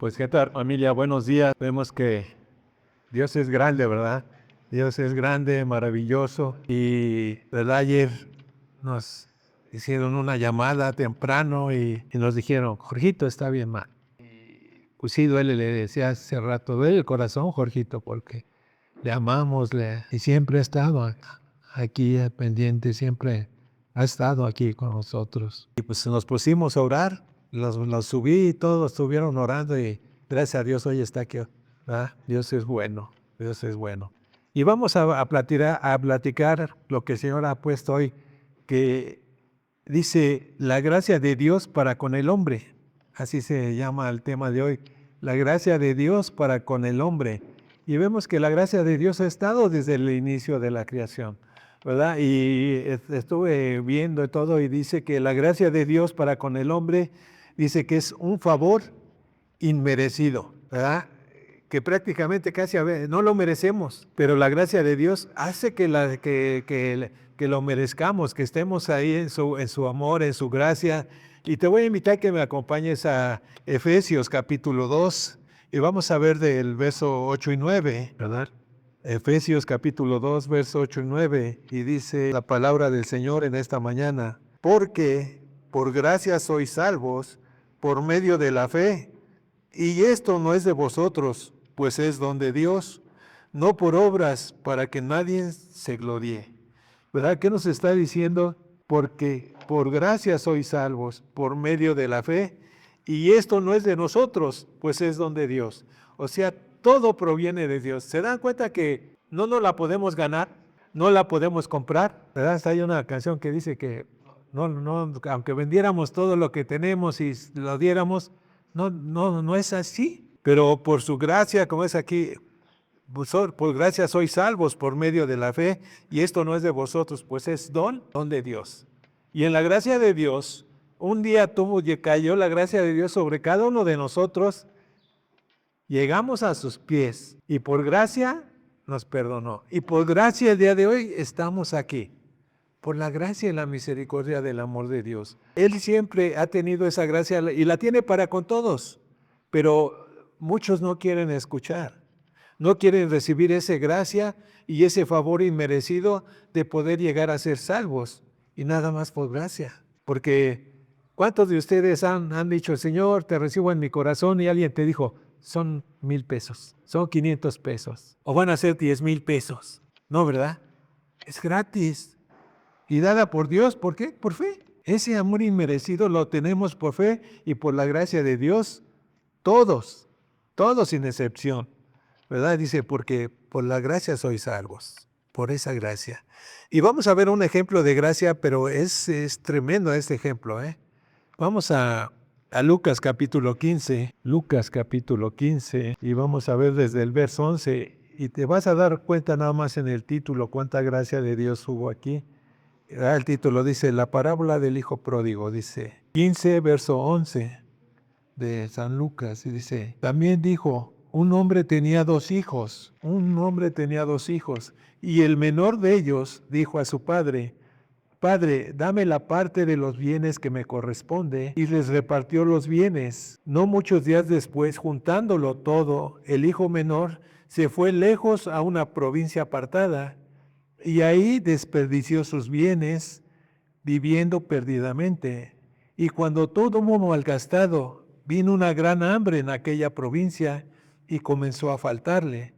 Pues qué tal, familia, buenos días. Vemos que Dios es grande, ¿verdad? Dios es grande, maravilloso. Y ¿verdad? Ayer nos hicieron una llamada temprano y nos dijeron, Jorgito está bien mal. Pues sí, duele, le decía hace rato, duele el corazón, Jorgito, porque le amamos, y siempre ha estado aquí pendiente, siempre ha estado aquí con nosotros. Y pues nos pusimos a orar, los subí y todos estuvieron orando y gracias a Dios hoy está aquí, ¿verdad? Dios es bueno, Dios es bueno. Y vamos a platicar lo que el Señor ha puesto hoy, que dice la gracia de Dios para con el hombre. Así se llama el tema de hoy, la gracia de Dios para con el hombre. Y vemos que la gracia de Dios ha estado desde el inicio de la creación, ¿verdad? Y estuve viendo todo y dice que la gracia de Dios para con el hombre, dice que es un favor inmerecido, ¿verdad? Que prácticamente casi no lo merecemos, pero la gracia de Dios hace que lo merezcamos, que estemos ahí en su amor, en su gracia. Y te voy a invitar que me acompañes a Efesios capítulo 2 y vamos a ver del verso 8 y 9, ¿verdad? Efesios capítulo 2, verso 8 y 9, y dice la palabra del Señor en esta mañana, porque por gracia sois salvos por medio de la fe, y esto no es de vosotros, pues es don de Dios, no por obras para que nadie se gloríe. ¿Verdad? ¿Qué nos está diciendo? Porque por gracia sois salvos por medio de la fe, y esto no es de nosotros, pues es don de Dios. O sea, todo proviene de Dios. ¿Se dan cuenta que no nos la podemos ganar? No la podemos comprar, ¿verdad? Hay una canción que dice que no, aunque vendiéramos todo lo que tenemos y lo diéramos, no es así. Pero por su gracia, como es aquí, por gracia sois salvos por medio de la fe, y esto no es de vosotros, pues es don de Dios. Y en la gracia de Dios, un día cayó la gracia de Dios sobre cada uno de nosotros, llegamos a sus pies, y por gracia nos perdonó. Y por gracia el día de hoy estamos aquí, por la gracia y la misericordia del amor de Dios. Él siempre ha tenido esa gracia y la tiene para con todos, pero muchos no quieren escuchar. No quieren recibir esa gracia y ese favor inmerecido de poder llegar a ser salvos. Y nada más por gracia. Porque ¿cuántos de ustedes han dicho, Señor, te recibo en mi corazón? Y alguien te dijo, son 1,000 pesos, son 500 pesos, o van a ser 10,000 pesos. No, ¿verdad? Es gratis. Y dada por Dios, ¿por qué? Por fe. Ese amor inmerecido lo tenemos por fe y por la gracia de Dios. Todos sin excepción. ¿Verdad? Dice, porque por la gracia sois salvos, por esa gracia. Y vamos a ver un ejemplo de gracia, pero es tremendo este ejemplo, ¿eh? Vamos a Lucas capítulo 15, y vamos a ver desde el verso 11, y te vas a dar cuenta nada más en el título cuánta gracia de Dios hubo aquí. El título dice, la parábola del hijo pródigo, dice, 15, verso 11 de San Lucas, y dice, también dijo, un hombre tenía dos hijos, y el menor de ellos dijo a su padre, Padre, dame la parte de los bienes que me corresponde, y les repartió los bienes. No muchos días después, juntándolo todo, el hijo menor se fue lejos a una provincia apartada, y ahí desperdició sus bienes, viviendo perdidamente. Y cuando todo hubo malgastado, vino una gran hambre en aquella provincia y comenzó a faltarle.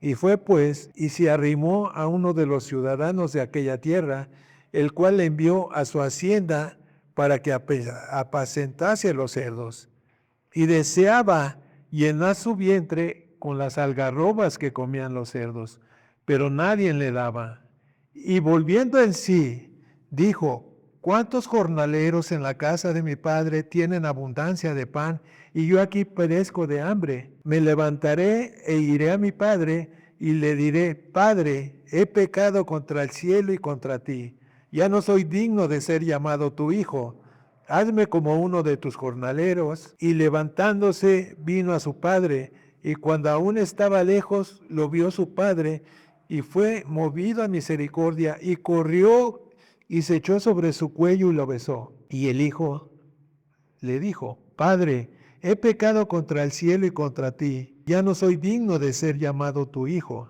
Y fue pues y se arrimó a uno de los ciudadanos de aquella tierra, el cual le envió a su hacienda para que apacentase los cerdos. Y deseaba llenar su vientre con las algarrobas que comían los cerdos, pero nadie le daba. Y volviendo en sí, dijo, ¿cuántos jornaleros en la casa de mi padre tienen abundancia de pan, y yo aquí perezco de hambre? Me levantaré e iré a mi padre, y le diré, Padre, he pecado contra el cielo y contra ti. Ya no soy digno de ser llamado tu hijo. Hazme como uno de tus jornaleros. Y levantándose, vino a su padre, y cuando aún estaba lejos, lo vio su padre, y fue movido a misericordia, y corrió y se echó sobre su cuello y lo besó. Y el hijo le dijo, Padre, he pecado contra el cielo y contra ti, ya no soy digno de ser llamado tu hijo.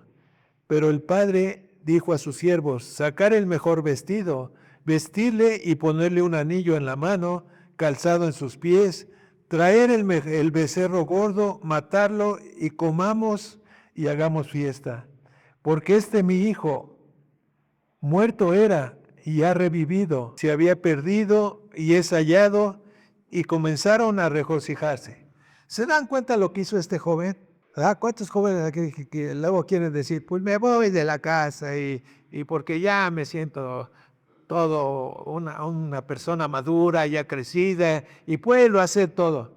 Pero el padre dijo a sus siervos, sacar el mejor vestido, vestirle y ponerle un anillo en la mano, calzado en sus pies, traer el becerro gordo, matarlo y comamos y hagamos fiesta. Porque mi hijo muerto era y ha revivido, se había perdido y es hallado, y comenzaron a regocijarse. ¿Se dan cuenta lo que hizo este joven? ¿Verdad? ¿Cuántos jóvenes aquí que luego quieren decir, pues me voy de la casa y porque ya me siento todo una persona madura, ya crecida, y puedo hacer todo,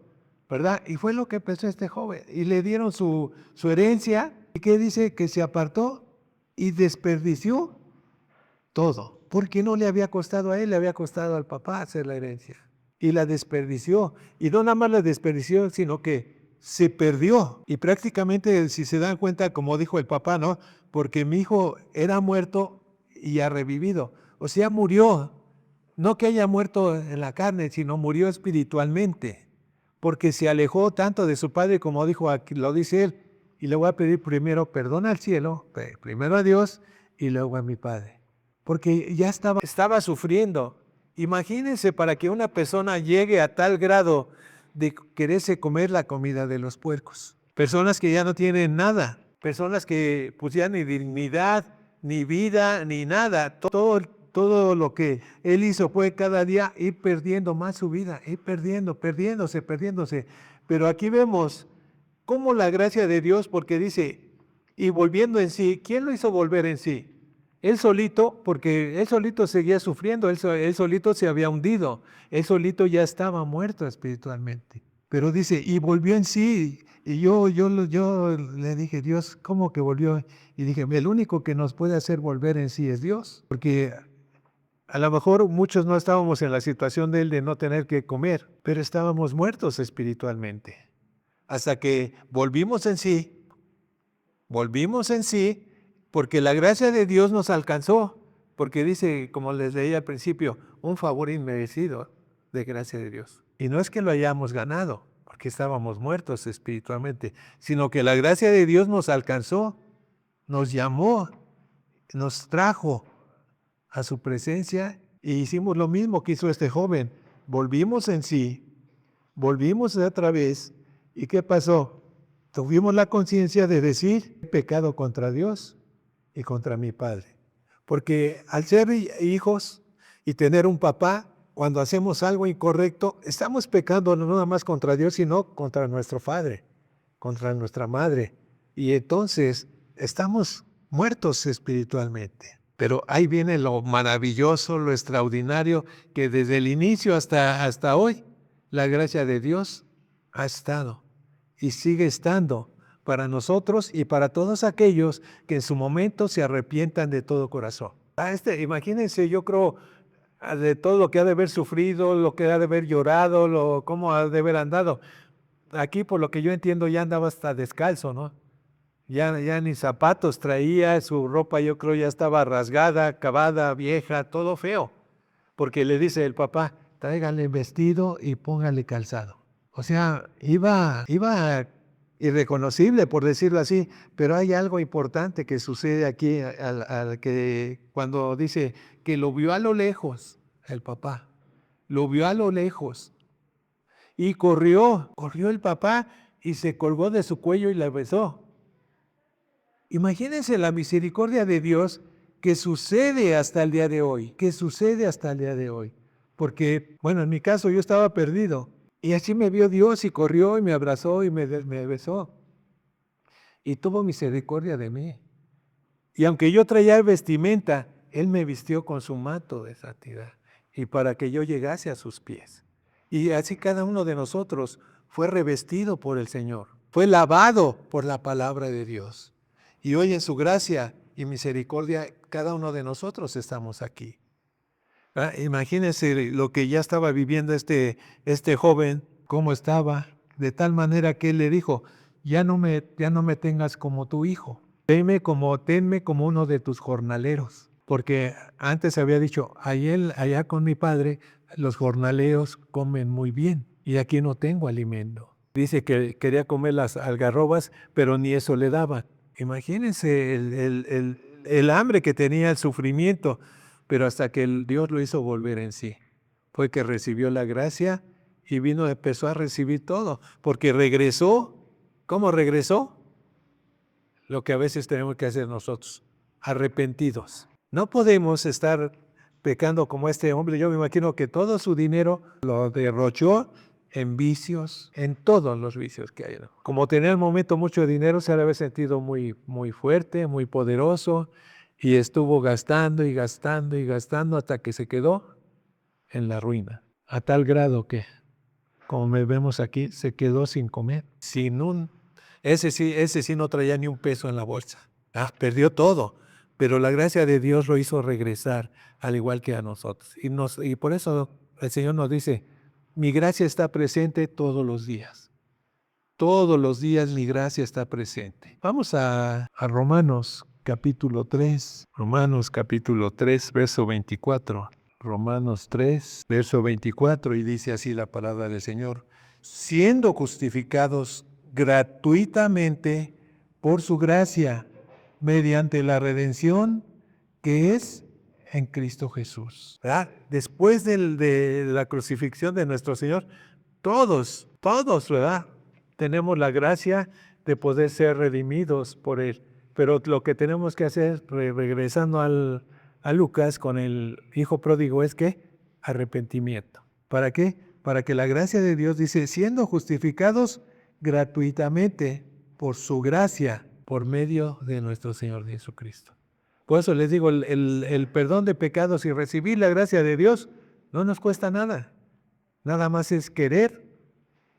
¿verdad? Y fue lo que empezó este joven. Y le dieron su herencia, y ¿qué dice? Que se apartó y desperdició todo, porque no le había costado a él, le había costado al papá hacer la herencia. Y la desperdició. Y no nada más la desperdició, sino que se perdió. Y prácticamente, si se dan cuenta, como dijo el papá, ¿no? Porque mi hijo era muerto y ha revivido. O sea, murió. No que haya muerto en la carne, sino murió espiritualmente. Porque se alejó tanto de su padre, como dijo aquí, lo dice él. Y le voy a pedir primero perdón al cielo, primero a Dios y luego a mi padre. Porque ya estaba sufriendo. Imagínense, para que una persona llegue a tal grado de quererse comer la comida de los puercos. Personas que ya no tienen nada, personas que pues ya ni dignidad, ni vida, ni nada. Todo lo que él hizo fue cada día ir perdiendo más su vida, ir perdiéndose. Pero aquí vemos cómo la gracia de Dios, porque dice, y volviendo en sí, ¿quién lo hizo volver en sí? Él solito, porque él solito seguía sufriendo, él solito se había hundido, él solito ya estaba muerto espiritualmente. Pero dice, y volvió en sí, y yo le dije, Dios, ¿cómo que volvió? Y dije, el único que nos puede hacer volver en sí es Dios, porque a lo mejor muchos no estábamos en la situación de él de no tener que comer, pero estábamos muertos espiritualmente. Hasta que volvimos en sí, porque la gracia de Dios nos alcanzó, porque dice, como les leí al principio, un favor inmerecido de gracia de Dios. Y no es que lo hayamos ganado, porque estábamos muertos espiritualmente, sino que la gracia de Dios nos alcanzó, nos llamó, nos trajo a su presencia y hicimos lo mismo que hizo este joven. Volvimos en sí, volvimos otra vez. ¿Y qué pasó? Tuvimos la conciencia de decir, he pecado contra Dios y contra mi padre. Porque al ser hijos y tener un papá, cuando hacemos algo incorrecto, estamos pecando no nada más contra Dios, sino contra nuestro padre, contra nuestra madre. Y entonces estamos muertos espiritualmente. Pero ahí viene lo maravilloso, lo extraordinario, que desde el inicio hasta hoy, la gracia de Dios ha estado y sigue estando para nosotros y para todos aquellos que en su momento se arrepientan de todo corazón. Imagínense, yo creo, de todo lo que ha de haber sufrido, lo que ha de haber llorado, cómo ha de haber andado. Aquí, por lo que yo entiendo, ya andaba hasta descalzo, ¿no? Ya ni zapatos traía, su ropa yo creo ya estaba rasgada, acabada, vieja, todo feo. Porque le dice el papá, tráigale vestido y póngale calzado. O sea, iba irreconocible, por decirlo así, pero hay algo importante que sucede aquí, al que cuando dice que lo vio a lo lejos, el papá, lo vio a lo lejos, y corrió el papá y se colgó de su cuello y la besó. Imagínense la misericordia de Dios que sucede hasta el día de hoy, Porque, bueno, en mi caso yo estaba perdido y así me vio Dios y corrió y me abrazó y me besó y tuvo misericordia de mí. Y aunque yo traía vestimenta, Él me vistió con su manto de santidad y para que yo llegase a sus pies. Y así cada uno de nosotros fue revestido por el Señor, fue lavado por la palabra de Dios. Y hoy en su gracia y misericordia, cada uno de nosotros estamos aquí. Imagínense lo que ya estaba viviendo este joven, cómo estaba, de tal manera que él le dijo, ya no me tengas como tu hijo, tenme como uno de tus jornaleros. Porque antes había dicho, allá con mi padre, los jornaleros comen muy bien y aquí no tengo alimento. Dice que quería comer las algarrobas, pero ni eso le daban. Imagínense el hambre que tenía, el sufrimiento, pero hasta que Dios lo hizo volver en sí. Fue que recibió la gracia y vino, empezó a recibir todo, porque regresó. ¿Cómo regresó? Lo que a veces tenemos que hacer nosotros, arrepentidos. No podemos estar pecando como este hombre. Yo me imagino que todo su dinero lo derrochó en vicios, en todos los vicios que hay. Como tenía al momento mucho dinero, se había sentido muy, muy fuerte, muy poderoso, y estuvo gastando y gastando y gastando hasta que se quedó en la ruina. A tal grado que, como vemos aquí, se quedó sin comer, ese sí no traía ni un peso en la bolsa. Perdió todo. Pero la gracia de Dios lo hizo regresar, al igual que a nosotros. Y por eso el Señor nos dice, mi gracia está presente todos los días. Todos los días mi gracia está presente. Vamos a Romanos capítulo 3. Romanos capítulo 3, verso 24. Romanos 3, verso 24, y dice así la palabra del Señor. Siendo justificados gratuitamente por su gracia, mediante la redención que es en Cristo Jesús. ¿Verdad? Después de la crucifixión de nuestro Señor, todos, ¿verdad? Tenemos la gracia de poder ser redimidos por Él. Pero lo que tenemos que hacer, regresando a Lucas con el hijo pródigo, es que arrepentimiento. ¿Para qué? Para que la gracia de Dios, dice, siendo justificados gratuitamente por su gracia, por medio de nuestro Señor Jesucristo. Por eso les digo, el perdón de pecados y recibir la gracia de Dios no nos cuesta nada. Nada más es querer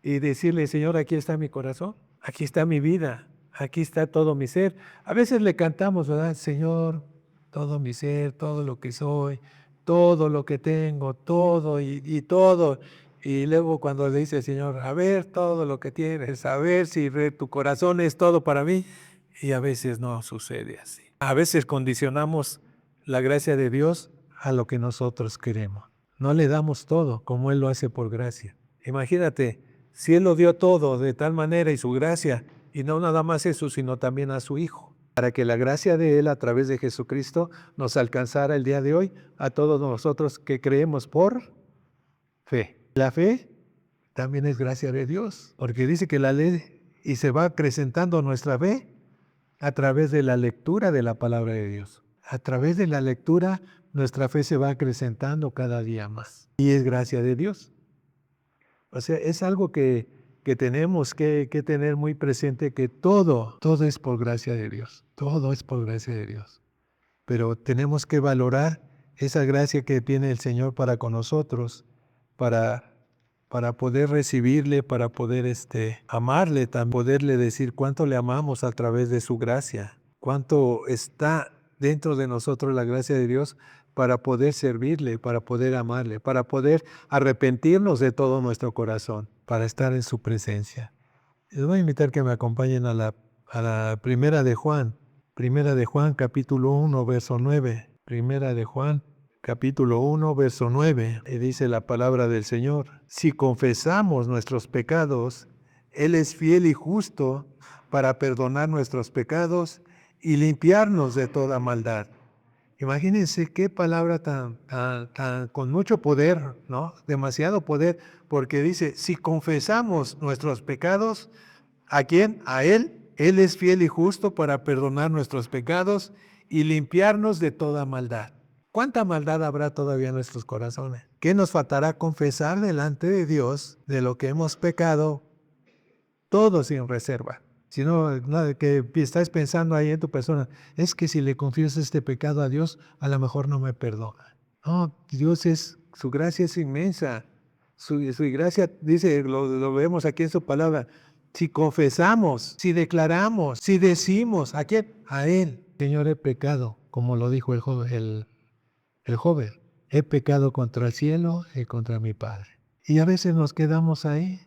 y decirle, Señor, aquí está mi corazón, aquí está mi vida, aquí está todo mi ser. A veces le cantamos, ¿verdad? Señor, todo mi ser, todo lo que soy, todo lo que tengo, todo y todo. Y luego cuando le dice, Señor, a ver todo lo que tienes, a ver si tu corazón es todo para mí. Y a veces no sucede así. A veces condicionamos la gracia de Dios a lo que nosotros queremos. No le damos todo como Él lo hace por gracia. Imagínate, si Él lo dio todo de tal manera y su gracia, y no nada más eso, sino también a su Hijo, para que la gracia de Él a través de Jesucristo nos alcanzara el día de hoy a todos nosotros que creemos por fe. La fe también es gracia de Dios, porque dice que la ley y se va acrecentando nuestra fe a través de la lectura de la palabra de Dios. A través de la lectura, nuestra fe se va acrecentando cada día más. Y es gracia de Dios. O sea, es algo que tenemos que tener muy presente, que todo es por gracia de Dios. Todo es por gracia de Dios. Pero tenemos que valorar esa gracia que tiene el Señor para con nosotros, para poder recibirle, para poder amarle, también poderle decir cuánto le amamos a través de su gracia, cuánto está dentro de nosotros la gracia de Dios para poder servirle, para poder amarle, para poder arrepentirnos de todo nuestro corazón, para estar en su presencia. Les voy a invitar que me acompañen a la Primera de Juan capítulo 1, verso 9. Primera de Juan capítulo 1, verso 9, y dice la palabra del Señor, si confesamos nuestros pecados, Él es fiel y justo para perdonar nuestros pecados y limpiarnos de toda maldad. Imagínense qué palabra tan con mucho poder, ¿no? Demasiado poder, porque dice, si confesamos nuestros pecados, ¿a quién? A Él. Él es fiel y justo para perdonar nuestros pecados y limpiarnos de toda maldad. ¿Cuánta maldad habrá todavía en nuestros corazones? ¿Qué nos faltará confesar delante de Dios de lo que hemos pecado? Todo sin reserva. Si no, que estás pensando ahí en tu persona, es que si le confieso este pecado a Dios, a lo mejor no me perdona. No, su gracia es inmensa. Su gracia, dice, lo vemos aquí en su palabra. Si confesamos, si declaramos, si decimos, ¿a quién? A Él. Señor, he pecado, como lo dijo el joven. He pecado contra el cielo y contra mi Padre. Y a veces nos quedamos ahí.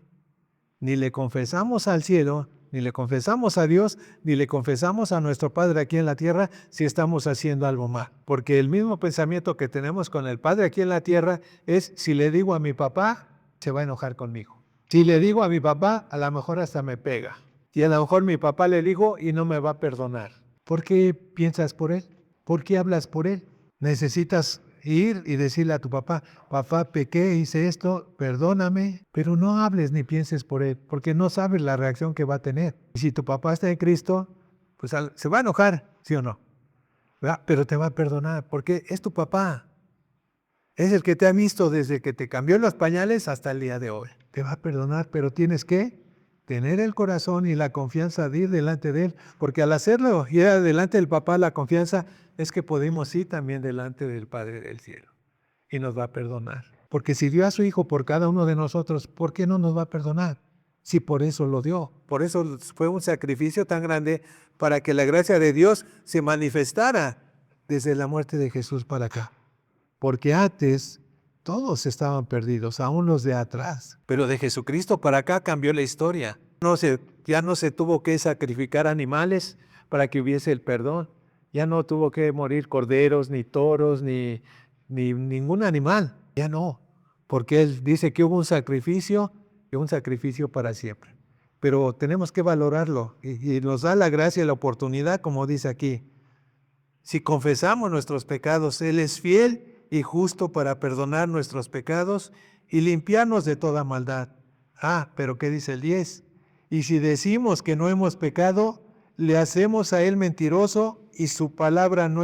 Ni le confesamos al cielo, ni le confesamos a Dios, ni le confesamos a nuestro Padre aquí en la tierra si estamos haciendo algo mal. Porque el mismo pensamiento que tenemos con el Padre aquí en la tierra es, si le digo a mi papá, se va a enojar conmigo. Si le digo a mi papá, a lo mejor hasta me pega. Y a lo mejor mi papá le digo y no me va a perdonar. ¿Por qué piensas por él? ¿Por qué hablas por él? Necesitas ir y decirle a tu papá, papá, pequé, hice esto, perdóname, pero no hables ni pienses por él, porque no sabes la reacción que va a tener. Y si tu papá está en Cristo, pues se va a enojar, ¿sí o no? ¿Verdad? Pero te va a perdonar, porque es tu papá. Es el que te ha visto desde que te cambió los pañales hasta el día de hoy. Te va a perdonar, pero tienes que tener el corazón y la confianza de ir delante de Él, porque al hacerlo, ir delante del papá, la confianza es que podemos ir también delante del Padre del cielo y nos va a perdonar. Porque si dio a su Hijo por cada uno de nosotros, ¿por qué no nos va a perdonar? Si por eso lo dio. Por eso fue un sacrificio tan grande para que la gracia de Dios se manifestara desde la muerte de Jesús para acá. Porque antes todos estaban perdidos, aún los de atrás. Pero de Jesucristo para acá cambió la historia. Ya no se tuvo que sacrificar animales para que hubiese el perdón. Ya no tuvo que morir corderos, ni toros, ni ningún animal. Ya no. Porque Él dice que hubo un sacrificio y un sacrificio para siempre. Pero tenemos que valorarlo y nos da la gracia y la oportunidad, como dice aquí. Si confesamos nuestros pecados, Él es fiel y justo para perdonar nuestros pecados y limpiarnos de toda maldad. Pero ¿qué dice el 10? Y si decimos que no hemos pecado, le hacemos a Él mentiroso y su palabra no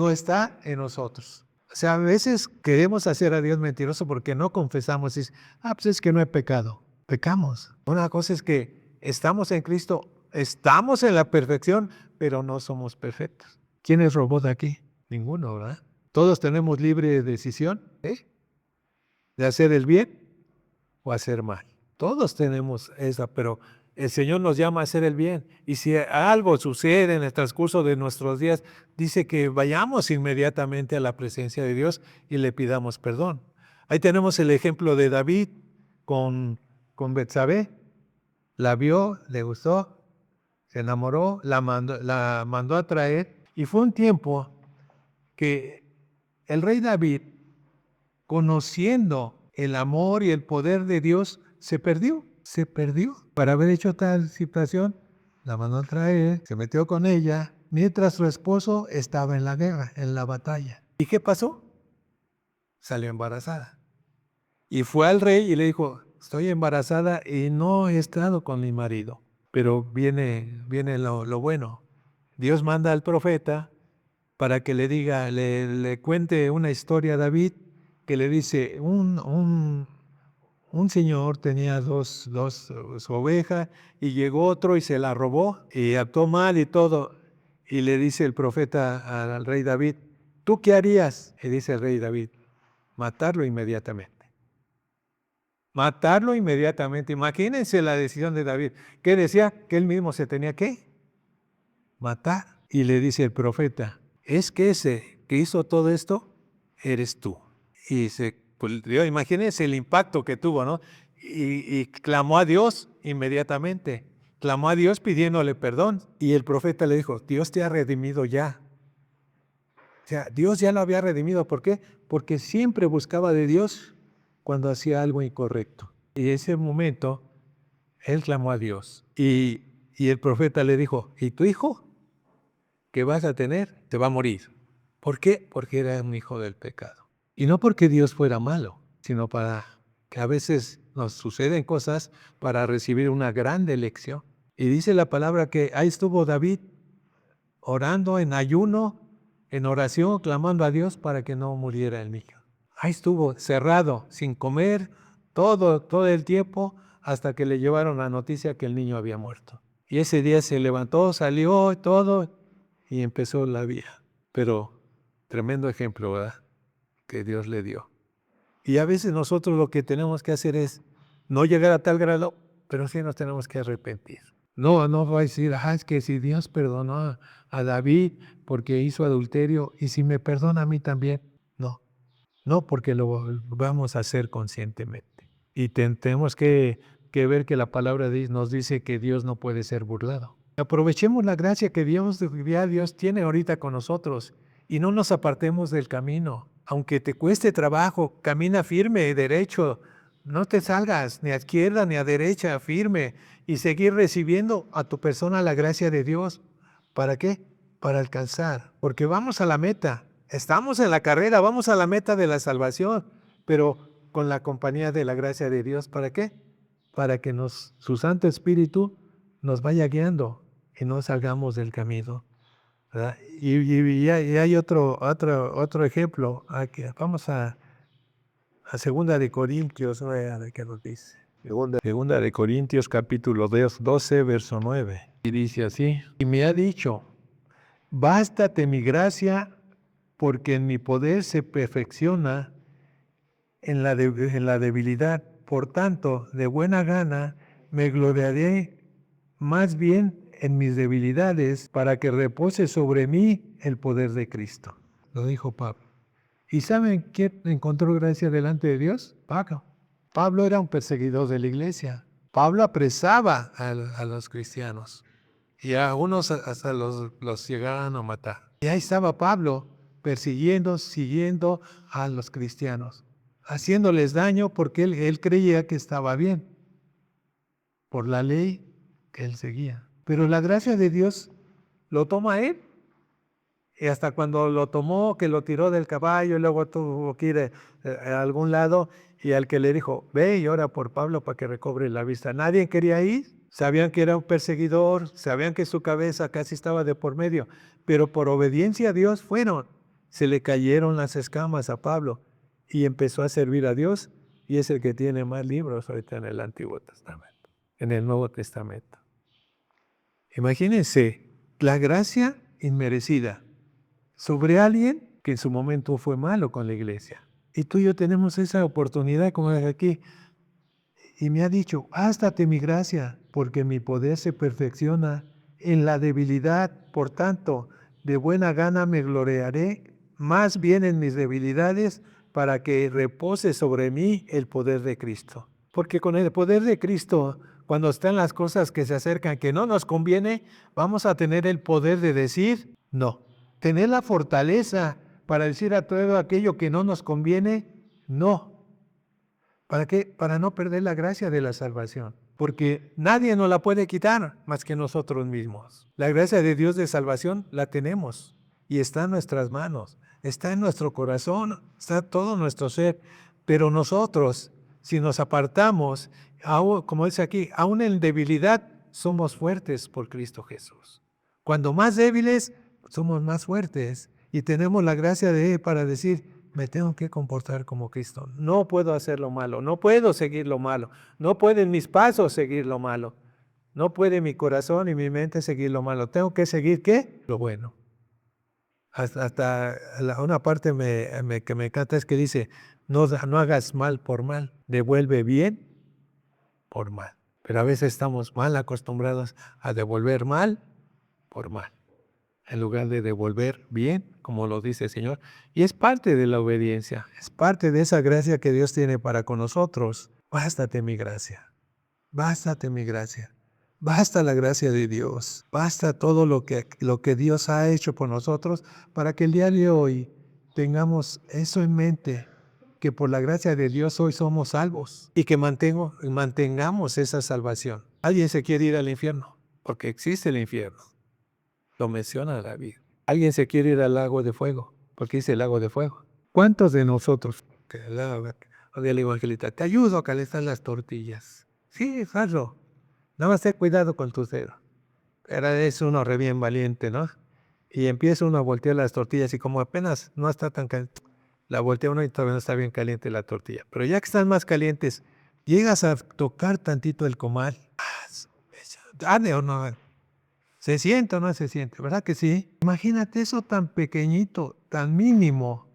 está en nosotros. O sea, a veces queremos hacer a Dios mentiroso porque no confesamos. Y pues es que no he pecado. Pecamos. Una cosa es que estamos en Cristo, estamos en la perfección, pero no somos perfectos. ¿Quién es robot aquí? Ninguno, ¿verdad? Todos tenemos libre decisión de hacer el bien o hacer mal. Todos tenemos esa, pero el Señor nos llama a hacer el bien. Y si algo sucede en el transcurso de nuestros días, dice que vayamos inmediatamente a la presencia de Dios y le pidamos perdón. Ahí tenemos el ejemplo de David con Betsabé. La vio, le gustó, se enamoró, la mandó a traer. Y fue un tiempo que el rey David, conociendo el amor y el poder de Dios, se perdió. Para haber hecho tal situación, la mandó a traer, se metió con ella, mientras su esposo estaba en la guerra, en la batalla. ¿Y qué pasó? Salió embarazada. Y fue al rey y le dijo, estoy embarazada y no he estado con mi marido. Pero viene lo bueno. Dios manda al profeta para que le diga, le cuente una historia a David, que le dice, un señor tenía dos ovejas y llegó otro y se la robó y actuó mal y todo. Y le dice el profeta al rey David, ¿tú qué harías? Y dice el rey David, matarlo inmediatamente. Matarlo inmediatamente. Imagínense la decisión de David. ¿Qué decía? Que él mismo se tenía que matar. Y le dice el profeta, es que ese que hizo todo esto, eres tú. Y imagínense el impacto que tuvo, ¿no? Y clamó a Dios inmediatamente. Clamó a Dios pidiéndole perdón. Y el profeta le dijo, Dios te ha redimido ya. O sea, Dios ya lo había redimido. ¿Por qué? Porque siempre buscaba de Dios cuando hacía algo incorrecto. Y en ese momento, él clamó a Dios. Y el profeta le dijo, ¿y tu hijo que vas a tener te va a morir? ¿Por qué? Porque era un hijo del pecado. Y no porque Dios fuera malo, sino para que a veces nos suceden cosas para recibir una grande lección. Y dice la palabra que ahí estuvo David orando en ayuno, en oración, clamando a Dios para que no muriera el niño. Ahí estuvo cerrado, sin comer, todo el tiempo, hasta que le llevaron la noticia que el niño había muerto. Y ese día se levantó, salió todo y empezó la vida. Pero tremendo ejemplo, ¿verdad? Que Dios le dio. Y a veces nosotros lo que tenemos que hacer es no llegar a tal grado, pero sí nos tenemos que arrepentir. No va a decir, es que si Dios perdonó a David porque hizo adulterio y si me perdona a mí también. No, porque lo vamos a hacer conscientemente. Y tenemos que ver que la palabra nos dice que Dios no puede ser burlado. Aprovechemos la gracia que Dios tiene ahorita con nosotros y no nos apartemos del camino. Aunque te cueste trabajo, camina firme y derecho No te salgas ni a izquierda ni a derecha, firme, y seguir recibiendo a tu persona la gracia de Dios. ¿Para qué? Para alcanzar. Porque vamos a la meta. Estamos en la carrera, vamos a la meta de la salvación, pero con la compañía de la gracia de Dios. ¿Para qué? Para que su Santo Espíritu nos vaya guiando y no salgamos del camino, ¿verdad? Y hay otro ejemplo. Aquí, vamos a Segunda de Corintios, a ver qué nos dice. Segunda de Corintios, capítulo 12, verso 9. Y dice así: y me ha dicho, bástate mi gracia, porque en mi poder se perfecciona en la debilidad. Por tanto, de buena gana me gloriaré más bien en mis debilidades, para que repose sobre mí el poder de Cristo. Lo dijo Pablo. ¿Y saben quién encontró gracia delante de Dios? Pablo. Pablo era un perseguidor de la iglesia. Pablo apresaba a los cristianos y a unos hasta los llegaban a matar. Y ahí estaba Pablo persiguiendo, siguiendo a los cristianos, haciéndoles daño porque él creía que estaba bien por la ley que él seguía. Pero la gracia de Dios lo toma a él. Y hasta cuando lo tomó, que lo tiró del caballo y luego tuvo que ir a algún lado, y al que le dijo, ve y ora por Pablo para que recobre la vista. Nadie quería ir, sabían que era un perseguidor, sabían que su cabeza casi estaba de por medio, pero por obediencia a Dios fueron. Se le cayeron las escamas a Pablo y empezó a servir a Dios, y es el que tiene más libros ahorita en el Antiguo Testamento, en el Nuevo Testamento. Imagínense la gracia inmerecida sobre alguien que en su momento fue malo con la iglesia. Y tú y yo tenemos esa oportunidad, como es aquí. Y me ha dicho, bástate mi gracia, porque mi poder se perfecciona en la debilidad. Por tanto, de buena gana me gloriaré más bien en mis debilidades, para que repose sobre mí el poder de Cristo. Porque con el poder de Cristo, cuando están las cosas que se acercan que no nos conviene, vamos a tener el poder de decir no. Tener la fortaleza para decir a todo aquello que no nos conviene, no. ¿Para qué? Para no perder la gracia de la salvación. Porque nadie nos la puede quitar más que nosotros mismos. La gracia de Dios de salvación la tenemos y está en nuestras manos, está en nuestro corazón, está todo nuestro ser. Pero nosotros, si nos apartamos, como dice aquí, aún en debilidad, somos fuertes por Cristo Jesús. Cuando más débiles, somos más fuertes y tenemos la gracia de Él para decir, me tengo que comportar como Cristo. No puedo hacer lo malo, no puedo seguir lo malo, no pueden mis pasos seguir lo malo, no puede mi corazón y mi mente seguir lo malo. Tengo que seguir, ¿qué? Lo bueno. Hasta una parte que me encanta es que dice, no hagas mal por mal, devuelve bien por mal. Pero a veces estamos mal acostumbrados a devolver mal por mal, en lugar de devolver bien, como lo dice el Señor. Y es parte de la obediencia, es parte de esa gracia que Dios tiene para con nosotros. Bástate mi gracia, bástate mi gracia, basta la gracia de Dios, basta todo lo que Dios ha hecho por nosotros, para que el día de hoy tengamos eso en mente, que por la gracia de Dios hoy somos salvos y que mantengamos esa salvación. ¿Alguien se quiere ir al infierno? Porque existe el infierno. Lo menciona la Biblia. Alguien se quiere ir al lago de fuego, porque dice el lago de fuego. ¿Cuántos de nosotros, el evangelista, te ayudo a calentar las tortillas? Sí, hazlo. Nada más ten cuidado con tu dedo. Pero es uno re bien valiente, ¿no? Y empieza uno a voltear las tortillas y como apenas no está tan caliente, la voltea uno y todavía no está bien caliente la tortilla. Pero ya que están más calientes, llegas a tocar tantito el comal. ¿Arde o no? ¿Se siente o no se siente? ¿Verdad que sí? Imagínate eso tan pequeñito, tan mínimo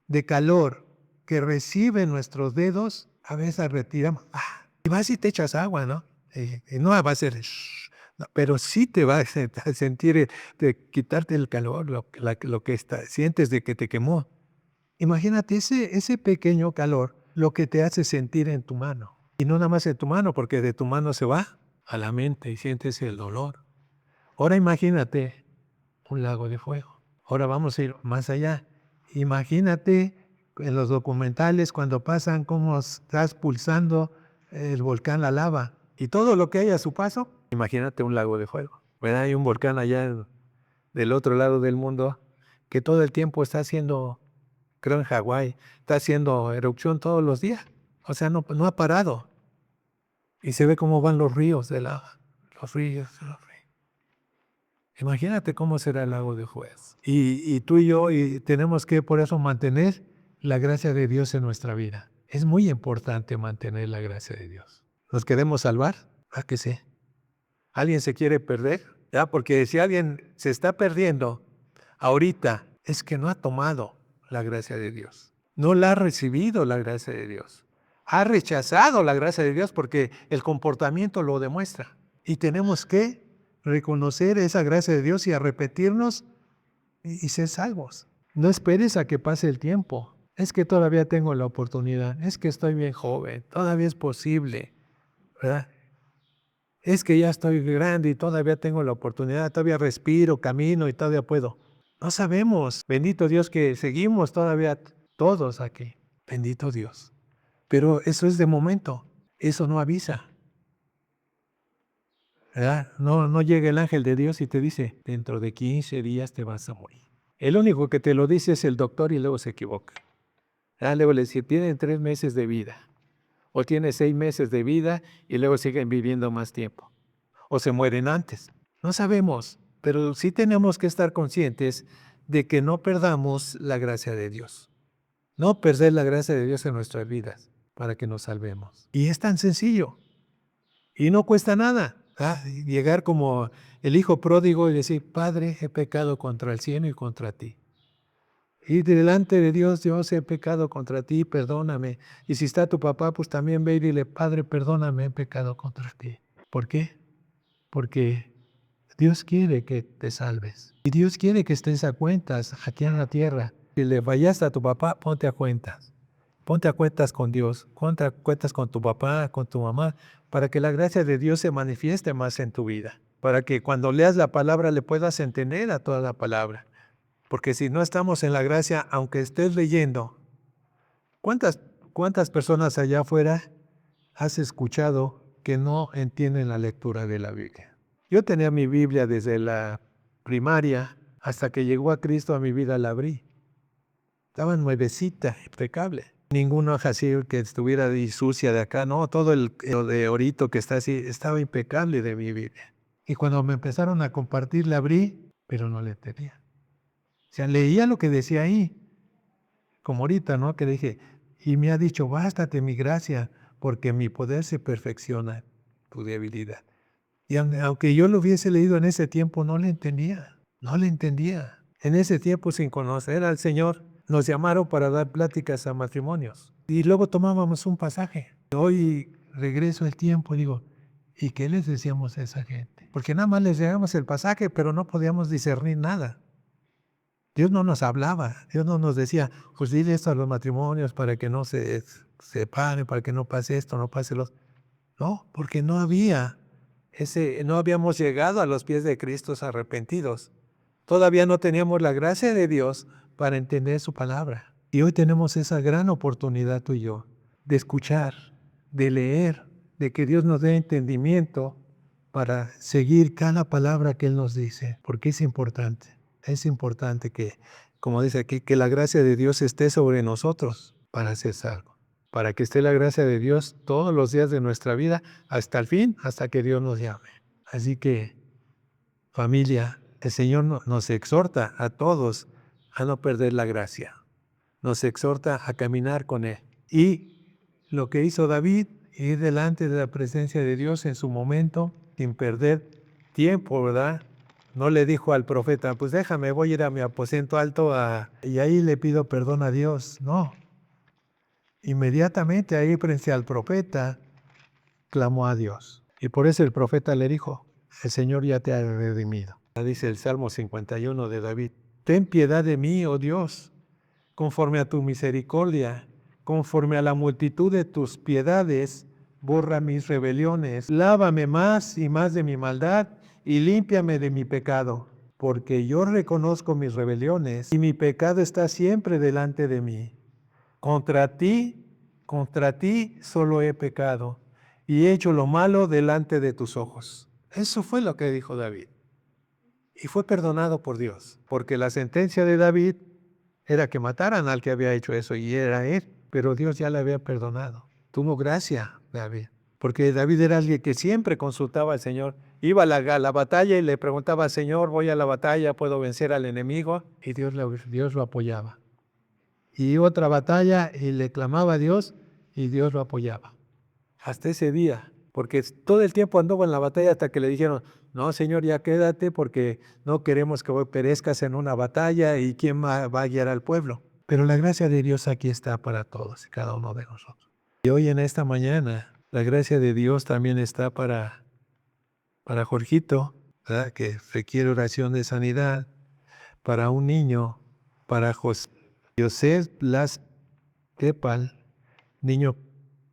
de calor que reciben nuestros dedos, a veces retiramos. Y vas y te echas agua, ¿no? Y no va a ser, no, pero sí te va a sentir, de quitarte el calor, lo que sientes de que te quemó. Imagínate ese pequeño calor, lo que te hace sentir en tu mano. Y no nada más en tu mano, porque de tu mano se va a la mente y sientes el dolor. Ahora imagínate un lago de fuego. Ahora vamos a ir más allá. Imagínate en los documentales cuando pasan cómo está expulsando el volcán la lava y todo lo que hay a su paso. Imagínate un lago de fuego, ¿verdad? Hay un volcán allá del otro lado del mundo que todo el tiempo está haciendo, creo en Hawái, está haciendo erupción todos los días. O sea, no ha parado. Y se ve cómo van los ríos de lava, los ríos, los ríos. Imagínate cómo será el lago de Juez. Y tú y yo tenemos que por eso mantener la gracia de Dios en nuestra vida. Es muy importante mantener la gracia de Dios. ¿Nos queremos salvar? ¿A que sí? ¿Alguien se quiere perder? ¿Ya? Porque si alguien se está perdiendo ahorita, es que no ha tomado la gracia de Dios. No la ha recibido la gracia de Dios. Ha rechazado la gracia de Dios porque el comportamiento lo demuestra. Y tenemos que reconocer esa gracia de Dios y arrepentirnos y ser salvos. No esperes a que pase el tiempo. Es que todavía tengo la oportunidad. Es que estoy bien joven. Todavía es posible. ¿Verdad? Es que ya estoy grande y todavía tengo la oportunidad. Todavía respiro, camino y todavía puedo. No sabemos. Bendito Dios que seguimos todavía todos aquí. Bendito Dios. Pero eso es de momento. Eso no avisa. ¿Verdad? No llega el ángel de Dios y te dice, dentro de 15 días te vas a morir. El único que te lo dice es el doctor y luego se equivoca. Luego le dice, tienen 3 meses de vida. O tiene 6 meses de vida y luego siguen viviendo más tiempo. O se mueren antes. No sabemos, pero sí tenemos que estar conscientes de que no perdamos la gracia de Dios. No perder la gracia de Dios en nuestras vidas para que nos salvemos. Y es tan sencillo. Y no cuesta nada. Llegar como el hijo pródigo y decir, Padre, he pecado contra el cielo y contra ti. Y delante de Dios, Dios, he pecado contra ti, perdóname. Y si está tu papá, pues también ve y dile, Padre, perdóname, he pecado contra ti. ¿Por qué? Porque Dios quiere que te salves. Y Dios quiere que estés a cuentas aquí en la tierra. Si le fallaste a tu papá, ponte a cuentas. Ponte a cuentas con Dios, ponte a cuentas con tu papá, con tu mamá, para que la gracia de Dios se manifieste más en tu vida. Para que cuando leas la palabra le puedas entender a toda la palabra. Porque si no estamos en la gracia, aunque estés leyendo, ¿cuántas personas allá afuera has escuchado que no entienden la lectura de la Biblia? Yo tenía mi Biblia desde la primaria hasta que llegó a Cristo a mi vida la abrí. Estaba nuevecita, impecable. Ninguna hoja así que estuviera ahí sucia de acá, no, todo el de orito que está así, estaba impecable de mi Biblia. Y cuando me empezaron a compartir la abrí, pero no le entendía. O sea, leía lo que decía ahí, como ahorita, ¿no? Que dije, y me ha dicho, bástate mi gracia, porque mi poder se perfecciona en tu debilidad. Y aunque yo lo hubiese leído en ese tiempo, no le entendía. En ese tiempo, sin conocer al Señor, nos llamaron para dar pláticas a matrimonios. Y luego tomábamos un pasaje. Hoy regreso el tiempo y digo, ¿y qué les decíamos a esa gente? Porque nada más les llevamos el pasaje, pero no podíamos discernir nada. Dios no nos hablaba, Dios no nos decía, pues dile esto a los matrimonios para que no se separen, para que no pase esto, no pase lo... No, porque no habíamos llegado a los pies de Cristo arrepentidos. Todavía no teníamos la gracia de Dios para entender su palabra. Y hoy tenemos esa gran oportunidad tú y yo, de escuchar, de leer, de que Dios nos dé entendimiento para seguir cada palabra que Él nos dice, porque es importante. Es importante que, como dice aquí, que la gracia de Dios esté sobre nosotros para ser salvos. Para que esté la gracia de Dios todos los días de nuestra vida, hasta el fin, hasta que Dios nos llame. Así que, familia, el Señor nos exhorta a todos a no perder la gracia. Nos exhorta a caminar con Él. Y lo que hizo David, ir delante de la presencia de Dios en su momento, sin perder tiempo, ¿verdad? No le dijo al profeta, pues déjame, voy a ir a mi aposento alto y ahí le pido perdón a Dios. No. Inmediatamente ahí frente al profeta, clamó a Dios. Y por eso el profeta le dijo, el Señor ya te ha redimido. Dice el Salmo 51 de David, ten piedad de mí, oh Dios, conforme a tu misericordia, conforme a la multitud de tus piedades, borra mis rebeliones, lávame más y más de mi maldad y límpiame de mi pecado, porque yo reconozco mis rebeliones y mi pecado está siempre delante de mí. contra ti solo he pecado y he hecho lo malo delante de tus ojos. Eso fue lo que dijo David. Y fue perdonado por Dios, porque la sentencia de David era que mataran al que había hecho eso, y era él, pero Dios ya le había perdonado. Tuvo gracia David, porque David era alguien que siempre consultaba al Señor. Iba a la batalla y le preguntaba, Señor, voy a la batalla, ¿puedo vencer al enemigo? Y Dios lo apoyaba. Y iba a otra batalla y le clamaba a Dios y Dios lo apoyaba. Hasta ese día, porque todo el tiempo anduvo en la batalla hasta que le dijeron, no, Señor, ya quédate porque no queremos que perezcas en una batalla y quién va a guiar al pueblo. Pero la gracia de Dios aquí está para todos y cada uno de nosotros. Y hoy en esta mañana, la gracia de Dios también está para Jorgito, ¿verdad? Que requiere oración de sanidad, para un niño, para José Blas Kepal, niño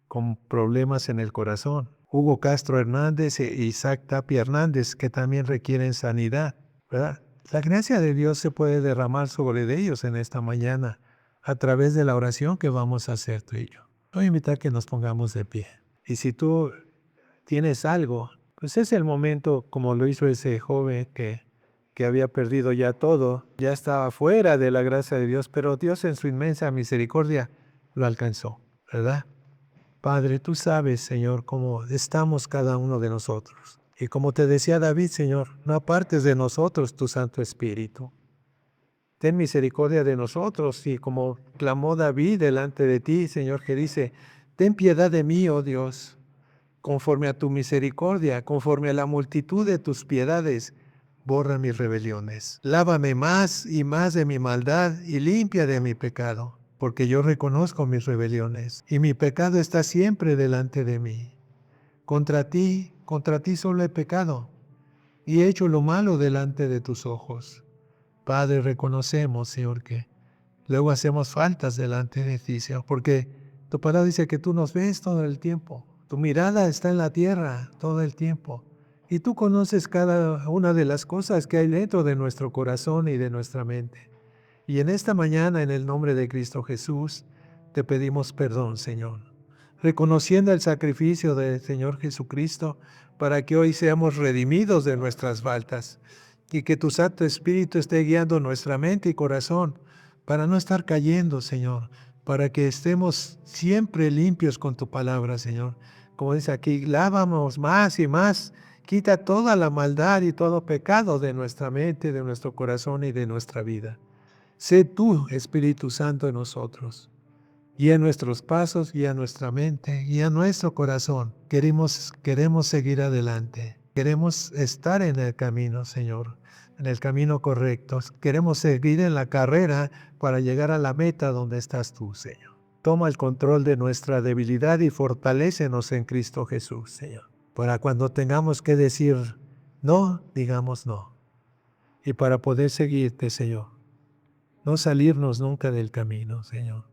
con problemas en el corazón. Hugo Castro Hernández e Isaac Tapia Hernández, que también requieren sanidad, ¿verdad? La gracia de Dios se puede derramar sobre ellos en esta mañana a través de la oración que vamos a hacer tú y yo. Voy a invitar que nos pongamos de pie. Y si tú tienes algo, pues es el momento, como lo hizo ese joven que había perdido ya todo, ya estaba fuera de la gracia de Dios, pero Dios en su inmensa misericordia lo alcanzó, ¿verdad? Padre, tú sabes, Señor, cómo estamos cada uno de nosotros. Y como te decía David, Señor, no apartes de nosotros tu Santo Espíritu. Ten misericordia de nosotros y como clamó David delante de ti, Señor, que dice, ten piedad de mí, oh Dios, conforme a tu misericordia, conforme a la multitud de tus piedades, borra mis rebeliones. Lávame más y más de mi maldad y limpia de mi pecado, porque yo reconozco mis rebeliones y mi pecado está siempre delante de mí. Contra ti solo he pecado y he hecho lo malo delante de tus ojos. Padre, reconocemos, Señor, que luego hacemos faltas delante de ti, Señor, porque tu palabra dice que tú nos ves todo el tiempo. Tu mirada está en la tierra todo el tiempo. Y tú conoces cada una de las cosas que hay dentro de nuestro corazón y de nuestra mente. Y en esta mañana, en el nombre de Cristo Jesús, te pedimos perdón, Señor. Reconociendo el sacrificio del Señor Jesucristo para que hoy seamos redimidos de nuestras faltas y que tu Santo Espíritu esté guiando nuestra mente y corazón para no estar cayendo, Señor, para que estemos siempre limpios con tu palabra, Señor. Como dice aquí, lávamos más y más, quita toda la maldad y todo pecado de nuestra mente, de nuestro corazón y de nuestra vida. Sé tú, Espíritu Santo, en nosotros. Guía nuestros pasos, guía nuestra mente, guía nuestro corazón. Queremos seguir adelante. Queremos estar en el camino, Señor, en el camino correcto. Queremos seguir en la carrera para llegar a la meta donde estás tú, Señor. Toma el control de nuestra debilidad y fortalécenos en Cristo Jesús, Señor. Para cuando tengamos que decir no, digamos no. Y para poder seguirte, Señor. No salirnos nunca del camino, Señor.